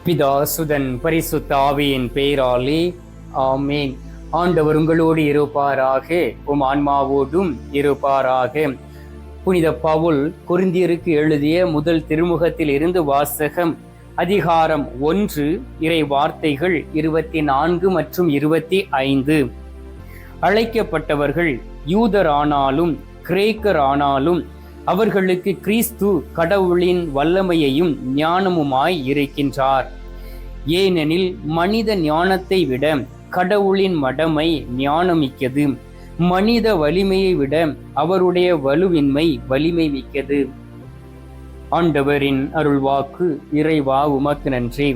பிதா சுதன் பரிசுத்த ஆவியின் பெயராலே ஆமேன். ஆண்டவர் உங்களோடு இருப்பாராக, உம் ஆன்மாவோடும் இருப்பாராக. புனித பவுல் கொரிந்தியருக்கு எழுதிய முதல் திருமுகத்தில் இருந்து வாசகம். அதிகாரம் 1, இறை வார்த்தைகள் 24 மற்றும் 25. அழைக்கப்பட்டவர்கள் யூதரானாலும் கிரேக்கரானாலும் அவர்களுக்கு கிறிஸ்து கடவுளின் வல்லமையையும் ஞானமுமாய் இருக்கின்றார். ஏனெனில் மனித ஞானத்தை விட கடவுளின் மடமை ஞானமிக்கது, மனித வலிமையை விட அவருடைய வலுவின்மை வலிமை மிக்கது. ஆண்டவரின் அருள்வாக்கு. இறைவா உமக்கு நன்றி.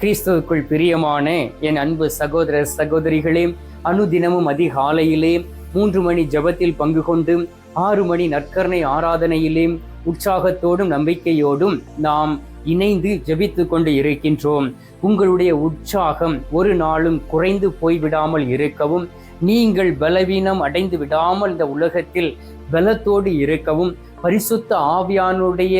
கிறிஸ்துவுக்குள் பிரியமான என் அன்பு சகோதர சகோதரிகளே, அனுதினமும் அதிகாலையிலே 3 மணி ஜெபத்தில் பங்கு கொண்டு 6 மணி நற்கருணை ஆராதனையிலே உற்சாகத்தோடும் நம்பிக்கையோடும் நாம் இணைந்து ஜெபித்து கொண்டு இருக்கின்றோம். உங்களுடைய உற்சாகம் ஒரு நாளும் குறைந்து போய்விடாமல் இருக்கவும், நீங்கள் பலவீனம் அடைந்து விடாமல் இந்த உலகத்தில் பலத்தோடு இருக்கவும், பரிசுத்த ஆவியானுடைய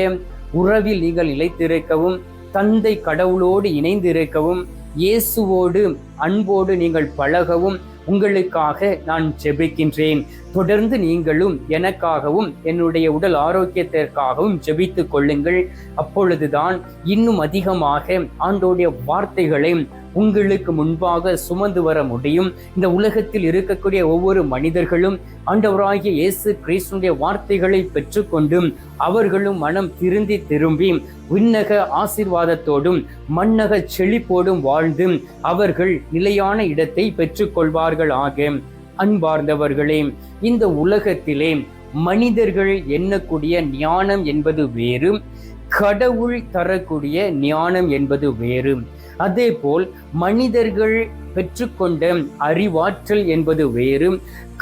உறவில் நீங்கள் நிலைத்திருக்கவும், தந்தை கடவுளோடு இணைந்து இருக்கவும், இயேசுவோடு அன்போடு நீங்கள் பழகவும் உங்களுக்காக நான் ஜெபிக்கின்றேன். தொடர்ந்து நீங்களும் எனக்காகவும் என்னுடைய உடல் ஆரோக்கியத்திற்காகவும் ஜெபித்துக் கொள்ளுங்கள். அப்பொழுதுதான் இன்னும் அதிகமாக ஆண்டோடைய வார்த்தைகளை உங்களுக்கு முன்பாக சுமந்து வர முடியும். இந்த உலகத்தில் இருக்கக்கூடிய ஒவ்வொரு மனிதர்களும் ஆண்டவராகிய இயேசு கிறிஸ்துவினுடைய வார்த்தைகளை பெற்றுக்கொண்டு அவர்களும் மனம் திரும்பி விண்ணக ஆசீர்வாதத்தோடும் மண்ணக செழிப்போடும் வாழ்ந்து அவர்கள் நிலையான இடத்தை பெற்றுக்கொள்வார்கள் ஆக. அன்பார்ந்தவர்களே, இந்த உலகத்திலே மனிதர்கள் எண்ணக்கூடிய ஞானம் என்பது வேறு, கடவுள் தரக்கூடிய ஞானம் என்பது வேறு. அதே போல் மனிதர்கள் பெற்றுக்கொண்ட அறிவாற்றல் என்பது வேறு,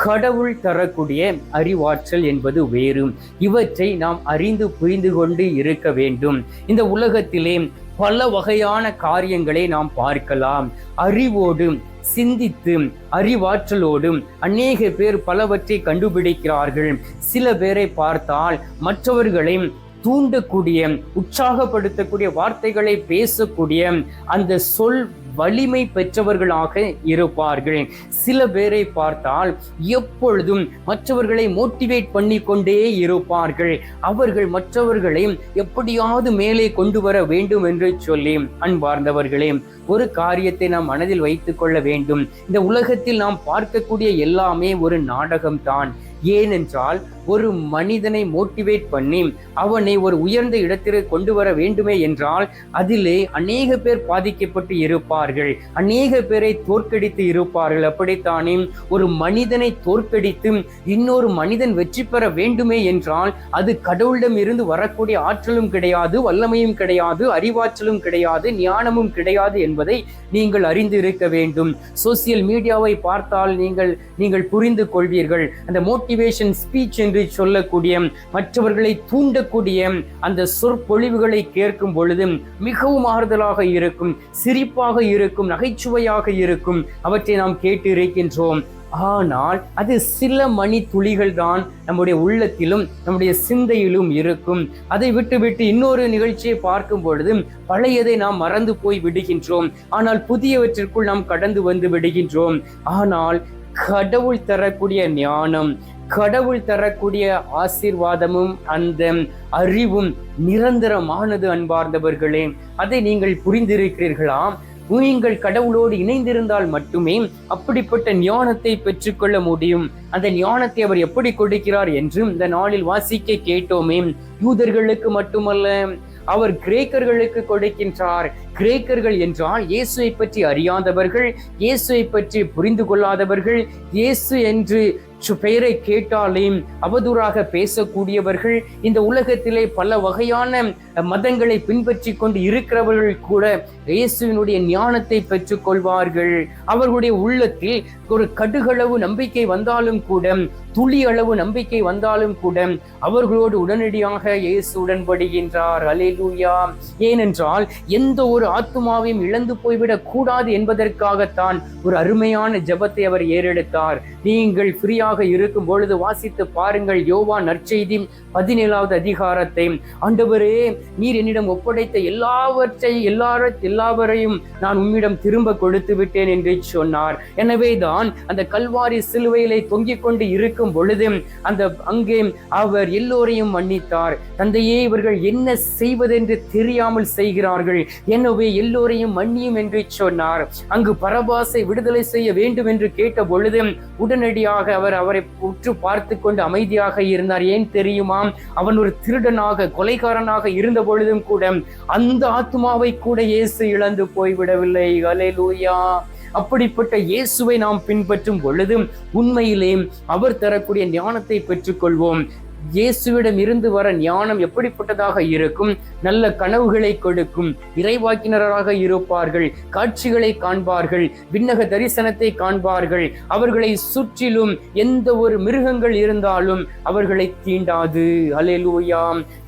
கடவுள் தரக்கூடிய அறிவாற்றல் என்பது வேறு. இவற்றை நாம் அறிந்து புரிந்து கொண்டு இருக்க வேண்டும். இந்த உலகத்திலே பல வகையான காரியங்களை நாம் பார்க்கலாம். அறிவோடு சிந்தித்து அறிவாற்றலோடும் அநேக பேர் பலவற்றை கண்டுபிடிக்கிறார்கள். சில பேரை பார்த்தால் மற்றவர்களை தூண்டக்கூடிய, உற்சாகப்படுத்தக்கூடிய வார்த்தைகளை பேசக்கூடிய அந்த சொல் வலிமை பெற்றவர்களாக இருப்பார்கள். சில பேரை பார்த்தால் எப்பொழுதும் மற்றவர்களை மோட்டிவேட் பண்ணி கொண்டே இருப்பார்கள். அவர்கள் மற்றவர்களை எப்படியாவது மேலே கொண்டு வர வேண்டும் என்று சொல்லி. அன்பார்ந்தவர்களே, ஒரு காரியத்தை நாம் மனதில் வைத்துக் கொள்ள வேண்டும். இந்த உலகத்தில் நாம் பார்க்கக்கூடிய எல்லாமே ஒரு நாடகம்தான். ஏனென்றால் ஒரு மனிதனை மோட்டிவேட் பண்ணி அவனை ஒரு உயர்ந்த இடத்திற்கு கொண்டு வர வேண்டுமே என்றால் அதிலே அநேக பேர் பாதிக்கப்பட்டு இருப்பார்கள், அநேக பேரை தோற்கடித்து இருப்பார்கள். அப்படித்தானே ஒரு மனிதனை தோற்கடித்து இன்னொரு மனிதன் வெற்றி பெற வேண்டுமே என்றால் அது கடவுளிடம் இருந்து வரக்கூடிய ஆற்றலும் கிடையாது, வல்லமையும் கிடையாது, அறிவாற்றலும் கிடையாது, ஞானமும் கிடையாது என்பதை நீங்கள் அறிந்து இருக்க வேண்டும். சோசியல் மீடியாவை பார்த்தால் நீங்கள் புரிந்து கொள்வீர்கள். அந்த மோட்டிவேஷன் ஸ்பீச் என்று சொல்லக்கூடிய, மற்றவர்களை தூண்டக்கூடிய அந்த சொற்பொழிவுகளை கேட்கும் பொழுது மிகவும் ஆறுதலாக இருக்கும், சிரிப்பாக இருக்கும், நகைச்சுவையாக இருக்கும். அவற்றை நாம் கேட்டு இருக்கின்றோம். ஆனால் அது சில மணி துளிகள் தான் நம்முடைய உள்ளத்திலும் நம்முடைய சிந்தையிலும் இருக்கும். அதை விட்டு இன்னொரு நிகழ்ச்சியை பார்க்கும் பொழுது பழையதை நாம் மறந்து போய் விடுகின்றோம். ஆனால் புதியவற்றிற்குள் நாம் கடந்து வந்து விடுகின்றோம். ஆனால் கடவுள் தரக்கூடிய ஞானம், கடவுள் தரக்கூடிய ஆசீர்வாதமும் அந்த அறிவும் நிரந்தரமானது. அன்பார்ந்தவர்களே, அதை நீங்கள் புரிந்திருக்கிறீர்களா? நீங்கள் கடவுளோடு இணைந்திருந்தால் மட்டுமே அப்படிப்பட்ட ஞானத்தை பெற்றுக்கொள்ள முடியும். அந்த ஞானத்தை அவர் எப்படி கொடுக்கிறார் என்று இந்த நாளில் வாசிக்க கேட்டோமே. யூதர்களுக்கு மட்டுமல்ல, அவர் கிரேக்கர்களுக்கு கொடுக்கின்றார். கிரேக்கர்கள் என்றால் இயேசுவை பற்றி அறியாதவர்கள், இயேசுவை பற்றி புரிந்து கொள்ளாதவர்கள், இயேசு என்று பெயரை கேட்டாலே அவதூறாக பேசக்கூடியவர்கள். இந்த உலகத்திலே பல வகையான மதங்களை பின்பற்றி கொண்டு இருக்கிறவர்கள் கூட இயேசுவினுடைய ஞானத்தை பெற்றுக் கொள்வார்கள். அவர்களுடைய உள்ளத்தில் ஒரு கடுகளவு நம்பிக்கை வந்தாலும் கூட துளி அளவு நம்பிக்கை வந்தாலும் கூட அவர்களோடு உடனடியாக இயேசு உடன்படுகின்றார். அல்லேலூயா. ஏனென்றால் எந்த ஒரு ஆத்துமாவையும் இழந்து போய்விடக் கூடாது என்பதற்காகத்தான் ஒரு அருமையான ஜெபத்தை அவர் ஏறெடுத்தார். நீங்கள் ஃப்ரீயாக இருக்கும் பொழுது வாசித்து பாருங்கள். யோவான் நற்செய்தி 17வது அதிகாரத்தை. ஆண்டவரே, நீர் என்னிடம் ஒப்படைத்த எல்லாவரையும் நான் உம்மிடம் திரும்ப கொடுத்து விட்டேன் என்று சொன்னார். எனவேதான் அந்த கல்வாரி சிலுவையிலே தொங்கிக் கொண்டு இருக்கும் பொழுது அங்கே அவர் எல்லோரையும் மன்னித்தார். தந்தையே, இவர்கள் என்ன செய்வதென்று தெரியாமல் செய்கிறார்கள், எனவே எல்லோரையும் மன்னியும் என்று சொன்னார். அங்கு பரபாசை விடுதலை செய்ய வேண்டும் என்று கேட்ட பொழுது உடனடியாக அவர் அவரை உற்று பார்த்து கொண்டு அமைதியாக இருந்தார். ஏன் தெரியுமா? அவன் ஒரு திருடனாக, கொலைகாரனாக இருந்த பொழுதும் கூட அந்த ஆத்மாவை கூட இயேசு இழந்து போய்விடவில்லை. அல்லேலூயா. அப்படிப்பட்ட இயேசுவை நாம் பின்பற்றும் பொழுது உண்மையிலே அவர் தரக்கூடிய ஞானத்தை பெற்றுக்கொள்வோம். இயேசுவிடம் இருந்து வர ஞானம் எப்படிப்பட்டதாக இருக்கும்? நல்ல கனவுகளை கொடுக்கும், இறைவாக்கினராக இருப்பார்கள், காட்சிகளை காண்பார்கள், விண்ணக தரிசனத்தை காண்பார்கள். அவர்களை சுற்றிலும் எந்த ஒரு மிருகங்கள் இருந்தாலும் அவர்களை தீண்டாது. அல்லேலூயா.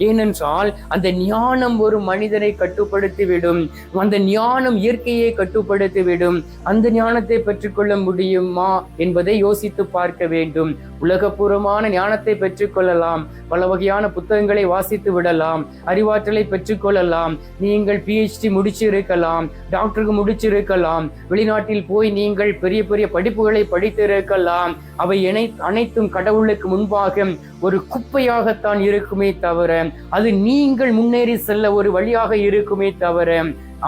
ஏனென்றால் அந்த ஞானம் ஒரு மனிதனை கட்டுப்படுத்திவிடும். அந்த ஞானம் இயற்கையை கட்டுப்படுத்திவிடும். அந்த ஞானத்தை பெற்றுக்கொள்ள முடியுமா என்பதை யோசித்து பார்க்க வேண்டும். உலகபூர்வமான ஞானத்தை பெற்றுக்கொள்ளலாம், பல வகையான புத்தகங்களை வாசித்து விடலாம், அறிவாற்றலை பெற்றுக்கொள்ளலாம். நீங்கள் PhD முடிச்சிருக்கலாம், டாக்டருக்கு முடிச்சிருக்கலாம், வெளிநாட்டில் போய் நீங்கள் பெரிய பெரிய படிப்புகளை படித்திருக்கலாம். அவை அனைத்தும் கடவுளுக்கு முன்பாக ஒரு குப்பையாகத்தான் இருக்குமே தவிர, அது நீங்கள் முன்னேறி செல்ல ஒரு வழியாக இருக்குமே தவிர,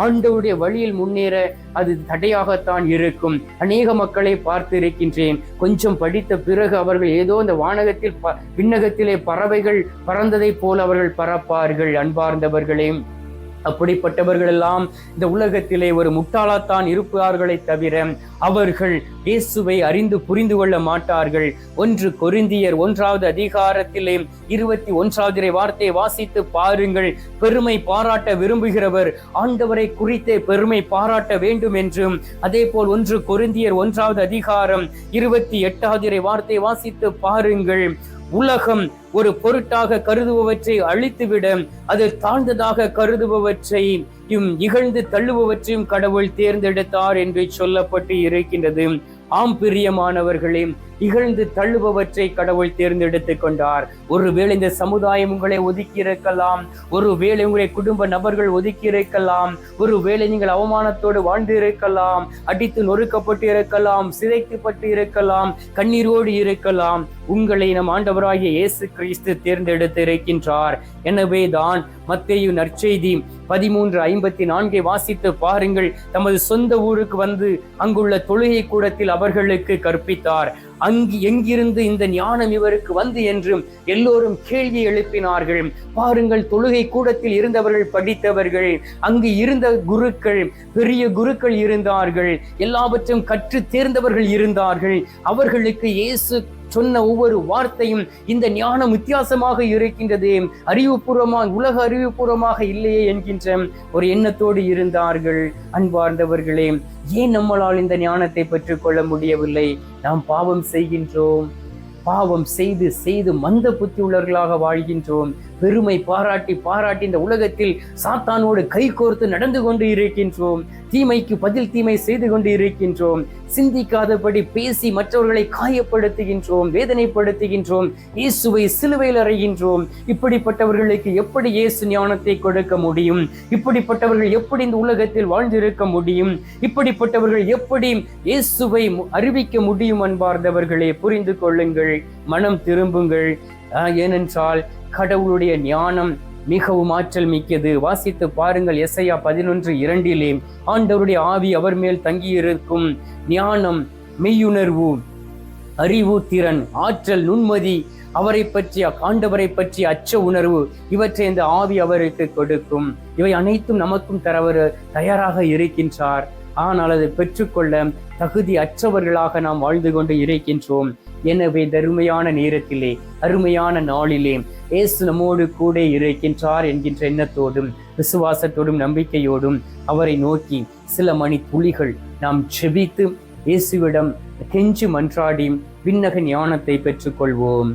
ஆண்டவருடைய வழியில் முன்னேற அது தடையாகத்தான் இருக்கும். அநேக மக்களை பார்த்து இருக்கின்றேன். கொஞ்சம் படித்த பிறகு அவர்கள் ஏதோ இந்த வானகத்தில் விண்ணகத்திலே பறவைகள் பறந்ததை போல் அவர்கள் பறப்பார்கள். அன்பார்ந்தவர்களே, அப்படிப்பட்டவர்கள் எல்லாம் இந்த உலகத்திலே ஒரு முட்டாளாத்தான் இருப்பார்களே தவிர அவர்கள் இயேசுவை அறிந்து புரிந்து கொள்ள மாட்டார்கள். 1 கொரிந்தியர் 1வது அதிகாரத்திலே 21வது வார்த்தையை வாசித்து பாருங்கள். பெருமை பாராட்ட விரும்புகிறவர் ஆண்டவரை குறித்தே பெருமை பாராட்ட வேண்டும் என்றும், அதே போல் 1 கொரிந்தியர் 1வது அதிகாரம் 28வது வார்த்தையை வாசித்து பாருங்கள். உலகம் ஒரு பொருட்டாக கருதுபவற்றை அழித்துவிட அது தாழ்ந்ததாக கருதுபவற்றையும் இகழ்ந்து தள்ளுபவற்றையும் கடவுள் தேர்ந்தெடுத்தார் என்று சொல்லப்பட்டு இருக்கின்றது. ஆம் பிரியமானவர்களே, இகழ்ந்து தள்ளுபவற்றை கடவுள் தேர்ந்தெடுத்து கொண்டார். ஒருவேளை இந்த சமுதாயம் உங்களை ஒதுக்கி இருக்கலாம், ஒருவேளை உங்களை குடும்ப நபர்கள் ஒதுக்கி இருக்கலாம், ஒருவேளை நீங்கள் அவமானத்தோடு வாழ்ந்து இருக்கலாம், அடித்து நொறுக்கப்பட்டு இருக்கலாம், சிதைக்கப்பட்டு இருக்கலாம், கண்ணீரோடு இருக்கலாம். உங்களை நம் ஆண்டவராகிய இயேசு கிறிஸ்து தேர்ந்தெடுத்து இருக்கின்றார். எனவே தான் மத்தேயு நற்செய்தி 13:54 வாசித்து பாருங்கள். தமது சொந்த ஊருக்கு வந்து அங்குள்ள தொழுகை கூடத்தில் அவர்களுக்கு கற்பித்தார். எங்கிருந்து இந்த ஞானம் இவருக்கு வந்து என்றும் எல்லோரும் கேள்வி எழுப்பினார்கள். பாருங்கள், தொழுகை கூடத்தில் இருந்தவர்கள் படித்தவர்கள், அங்கு இருந்த குருக்கள், பெரிய குருக்கள் இருந்தார்கள், எல்லாவற்றையும் கற்று தேர்ந்தவர்கள் இருந்தார்கள். அவர்களுக்கு இயேசு சொன்ன ஒவ்வொரு வார்த்தையும் இந்த ஞானம் வித்தியாசமாக இருக்கின்றது, அறிவுபூர்வமாக, உலக அறிவுபூர்வமாக இல்லையே என்கின்ற ஒரு எண்ணத்தோடு இருந்தார்கள். அன்பார்ந்தவர்களே, ஏன் நம்மளால் இந்த ஞானத்தை பெற்றுக்கொள்ள முடியவில்லை? நாம் பாவம் செய்கின்றோம், பாவம் செய்து செய்து மந்த புத்தி உள்ளவர்களாக வாழ்கின்றோம். பெருமை பாராட்டி இந்த உலகத்தில் சாத்தானோடு கை கோர்த்து நடந்து கொண்டு இருக்கின்றோம். தீமைக்கு பதில் தீமை செய்து கொண்டு இருக்கின்றோம். சிந்திக்காதபடி பேசி மற்றவர்களை காயப்படுத்துகின்றோம், வேதனைப்படுத்துகின்றோம், இயேசுவை சிலுவையில் அறைகின்றோம். இப்படிப்பட்டவர்களுக்கு எப்படி இயேசு ஞானத்தை கொடுக்க முடியும்? இப்படிப்பட்டவர்கள் எப்படி இந்த உலகத்தில் வாழ்ந்திருக்க முடியும்? இப்படிப்பட்டவர்கள் எப்படி இயேசுவை அறிவிக்க முடியும்? அன்பார்ந்தவர்களே, புரிந்து கொள்ளுங்கள், மனம் திரும்புங்கள். ஏனென்றால் கடவுளுடைய ஞானம் மிகவும் ஆற்றல் மிக்கது. வாசித்து பாருங்கள், எசையா 11:2 ஆண்டவருடைய ஆவி அவர் மேல் தங்கியிருக்கும். ஞானம், மெய்யுணர்வு, அறிவு, திறன், ஆற்றல், நுண்மதி, அவரை பற்றிய, ஆண்டவரை பற்றிய அச்ச உணர்வு, இவற்றை இந்த ஆவி அவருக்கு கொடுக்கும். இவை அனைத்தும் நமக்கும் தரவர் தயாராக இருக்கின்றார். ஆனால் அதை பெற்றுக்கொள்ள தகுதி அற்றவர்களாக நாம் வாழ்ந்து கொண்டு இருக்கின்றோம். எனவே அருமையான நேரத்திலே, அருமையான நாளிலே இயேசு நம்மோடு கூட இருக்கின்றார் என்கின்ற எண்ணத்தோடும் விசுவாசத்தோடும் நம்பிக்கையோடும் அவரை நோக்கி சில மணி துளிகள் நாம் செபித்து இயேசுவிடம் கெஞ்சி மன்றாடி விண்ணக ஞானத்தை பெற்றுக்கொள்வோம்.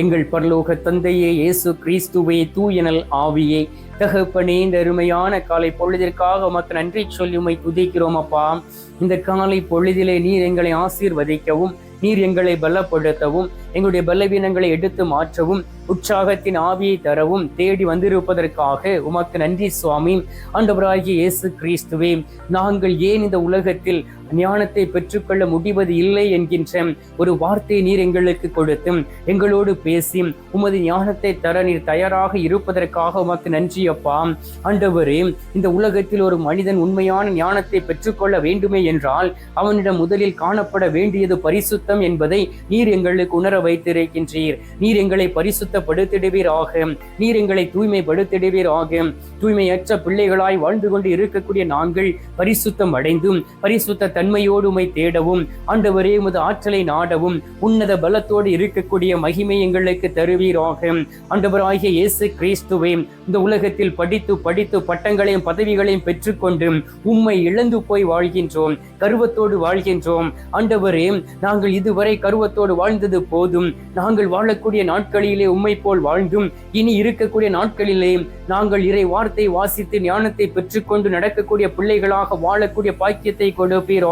எங்கள் பரலோக தந்தையே, இயேசு கிறிஸ்துவே, தூயனல் ஆவியே, தகப்பனே, இந்த அருமையான காலை பொழுதிற்காக உமக்கு நன்றி சொல்லி உம்மை துதிக்கிறோம் அப்பா. இந்த காலை பொழுதிலே நீர் எங்களை ஆசீர்வதிக்கவும், நீர் எங்களை பலப்படுத்தவும், எங்களுடைய பலவீனங்களை எடுத்து மாற்றவும், உற்சாகத்தின் ஆவியை தரவும் தேடி வந்திருப்பதற்காக உமக்கு நன்றி சுவாமி. ஆண்டவராகிய இயேசு கிறிஸ்துவே, நாங்கள் ஏன் இந்த உலகத்தில் ஞானத்தை பெற்றுக்கொள்ள முடிவது இல்லை என்கின்ற ஒரு வார்த்தையை நீர் எங்களுக்கு கொடுத்து எங்களோடு பேசி உமது ஞானத்தை தர நீர் தயாராக இருப்பதற்காக உமக்கு நன்றி அப்பா. ஆண்டவரே, இந்த உலகத்தில் ஒரு மனிதன் உண்மையான ஞானத்தை பெற்றுக்கொள்ள வேண்டுமே என்றால் அவனிடம் முதலில் காணப்பட வேண்டியது பரிசுத்தம் என்பதை நீர் எங்களுக்கு உணர வைத்திருக்கின்றீர். நீர் எங்களை பரிசுத்தப்படுத்திடுவீராக, நீர் எங்களை தூய்மைப்படுத்திடுவீராக. தூய்மையற்ற பிள்ளைகளாய் வாழ்ந்து கொண்டு இருக்கக்கூடிய நாங்கள் பரிசுத்தம் அடைந்தும் பரிசுத்த தன்மையோடு உம்மை தேடவும், ஆண்டவரே உமது ஆற்றலை நாடவும், உன்னத பலத்தோடு இருக்கக்கூடிய மகிமை எங்களுக்கு தருவீராக. ஆண்டவராகிய இயேசு கிறிஸ்துவே, இந்த உலகத்தில் படித்து பட்டங்களையும் பதவிகளையும் பெற்றுக்கொண்டு உம்மை இழந்து போய் வாழ்கின்றோம், கருவத்தோடு வாழ்கின்றோம். ஆண்டவரே, நாங்கள் இதுவரை கருவத்தோடு வாழ்ந்தது போதும். நாங்கள் வாழக்கூடிய நாட்களிலே உம்மை போல் வாழ்ந்தும் இனி இருக்கக்கூடிய நாட்களிலே நாங்கள் இறை வார்த்தை வாசித்து ஞானத்தை பெற்றுக்கொண்டு நடக்கக்கூடிய பிள்ளைகளாக வாழக்கூடிய பாக்கியத்தை கொடுப்பீராக,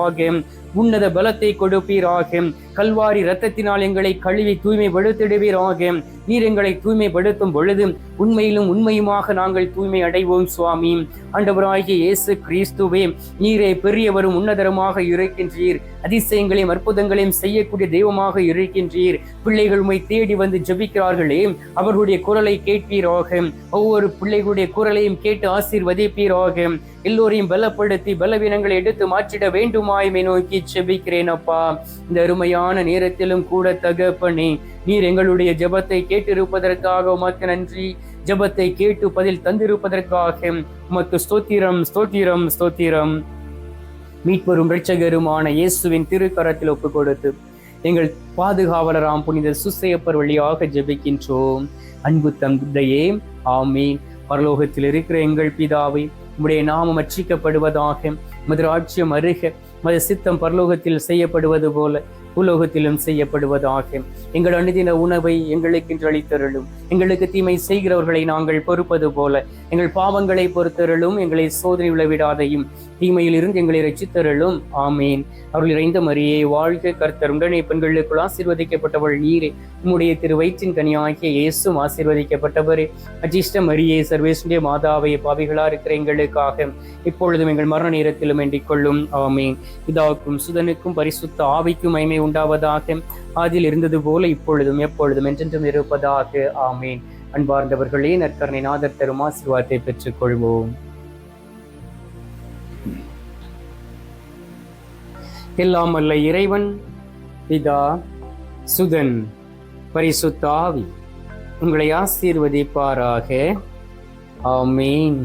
உன்னத பலத்தை கொடுப்பீராக. கல்வாரி இரத்தத்தினால் எங்களை கழுவி தூய்மைப்படுத்திடுவீராக. நீர் எங்களை தூய்மைப்படுத்தும் பொழுது உண்மையிலும் உண்மையுமாக நாங்கள் தூய்மை அடைவோம் சுவாமி. ஆண்டவராகிய இயேசு கிறிஸ்துவே, நீரே பெரியவரும் உன்னதரமாக இருக்கின்றீர். அதிசயங்களையும் அற்புதங்களையும் செய்யக்கூடிய தெய்வமாக இருக்கின்றீர். பிள்ளைகள் உம்மை தேடி வந்து ஜெபிக்கிறார்களே, அவர்களுடைய குரலை கேட்பீராக. ஒவ்வொரு பிள்ளைகளுடைய குரலையும் கேட்டு ஆசீர்வதிப்பீராக. எல்லோரையும் பலப்படுத்தி பலவீனங்களை எடுத்து மாற்றிட வேண்டுமாய்மை நோக்கி ஜெபிக்கிறேன் அப்பா. இந்த அருமையான நேரத்திலும் கூட தகப்பனே, நீர் எங்களுடைய ஜெபத்தை கேட்டிருப்பதற்காக உமக்கு நன்றி. ஜெபத்தை கேட்டு பதில் தந்திருப்பதற்காக உமக்கு ஸ்தோத்திரம், ஸ்தோத்திரம், ஸ்தோத்திரம். மீட்பரும் இரட்சகருமான இயேசுவின் திருக்கரத்தில் ஒப்பு கொடுத்து எங்கள் பாதுகாவலராம் புனித சூசையப்பர் வழியாக ஜெபிக்கின்றோம். அன்பு தந்தையே, ஆமீன். பரலோகத்தில் இருக்கிற எங்கள் பிதாவே, உம்முடைய நாமம் அர்ச்சிக்கப்படுவதாக, உமது ராஜ்யம் அருக, உமது சித்தம் பரலோகத்தில் செய்யப்படுவது போல பூலோகத்திலும் செய்யப்படுவதாக. எங்கள் அனுதின உணவை எங்களுக்கு இன்று அளித்தருளும். எங்களுக்கு தீமை செய்கிறவர்களை நாங்கள் பொறுப்பது போல எங்கள் பாவங்களை பொறுத்தருளும். எங்களை சோதனை விளைவிடாதையும் தீமையில் இருந்து எங்களை ரட்சித்தருளும். ஆமீன். அவர்கள் இறைந்த மரியே வாழ்க, கர்த்தர் உடனே பெண்களுக்குள் ஆசீர்வதிக்கப்பட்டவள் நீரே, உம்முடைய திரு வயிற்றின் கனியாகிய இயேசும் ஆசீர்வதிக்கப்பட்டவரே. அஜிஷ்ட மரியே, சர்வேசுடைய மாதாவை, பாவிகளா இருக்கிற எங்களுக்காக இப்பொழுதும் எங்கள் மரண நேரத்திலும் வேண்டிக் கொள்ளும். ஆமீன். பிதாவுக்கும் சுதனுக்கும் பரிசுத்த ஆவிக்கும் மகிமை உண்டாவதாக. அதில் இருந்தது போல இப்பொழுதும் எப்பொழுதும் என்றென்றும் இருப்பதாக. ஆமீன். அன்பார்ந்தவர்களே, நற்கருணை நாதர் தரும் ஆசீர்வாதத்தை பெற்றுக் கொள்வோம். எல்லாம் வல்ல இறைவன் பிதா, சுதன், பரிசுத்த ஆவி உங்களை ஆசீர்வதிப்பாராக. ஆமீன்.